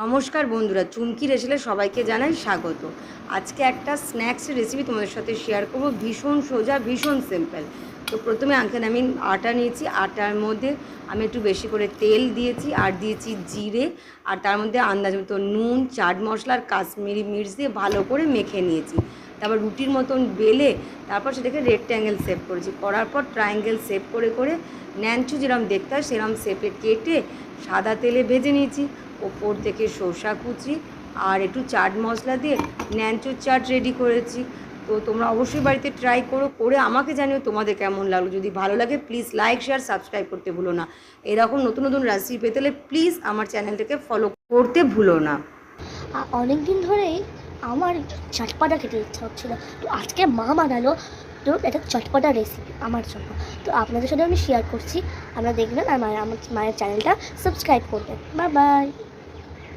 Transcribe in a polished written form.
নমস্কার বন্ধুরা, চুমকি রেসিপিতে সবাইকে জানাই স্বাগত। আজকে একটা স্ন্যাক্সের রেসিপি তোমাদের সাথে শেয়ার করব। ভীষণ সোজা, ভীষণ সিম্পল। তো প্রথমে আমি আটা নিয়েছি। আটার মধ্যে আমি একটু বেশি করে তেল দিয়েছি, আর দিয়েছি জিরে, আর তার মধ্যে আন্দাজ মতো নুন, চাট মশলা আর কাশ্মীরি মির্চ দিয়ে ভালো করে মেখে নিয়েছি। তারপর রুটির মতন বেলে তারপর সেটাকে রেক্ট্যাঙ্গেল শেপ করেছি। করার পর ট্রায়াঙ্গেল শেপ করে করে ন্যাঞ্চু যেরকম দেখতে হয় সেরকম শেপে কেটে সাদা তেলে ভেজে নিয়েছি। ওপর থেকে শসা কুচি আর একটু চাট মশলা দিয়ে ন্যাঞ্চুর চাট রেডি করেছি। তো তোমরা অবশ্যই বাড়িতে ট্রাই করে আমাকে জানিও তোমাদের কেমন লাগলো। যদি ভালো লাগে প্লিজ লাইক, শেয়ার, সাবস্ক্রাইব করতে ভুলো না। এরকম নতুন নতুন রেসিপি পেতে হলে প্লিজ আমার চ্যানেলটাকে ফলো করতে ভুলো না। অনেক দিন ধরেই আমার একটু চটপটা খেতে ইচ্ছা হচ্ছিলো, তো আজকে মা বানালো তো একটা চটপটা রেসিপি আমার জন্য। তো আপনাদের সাথে আমি শেয়ার করছি, আপনারা দেখবেন আর আমার মায়ের চ্যানেলটা সাবস্ক্রাইব করবেন। Bye bye.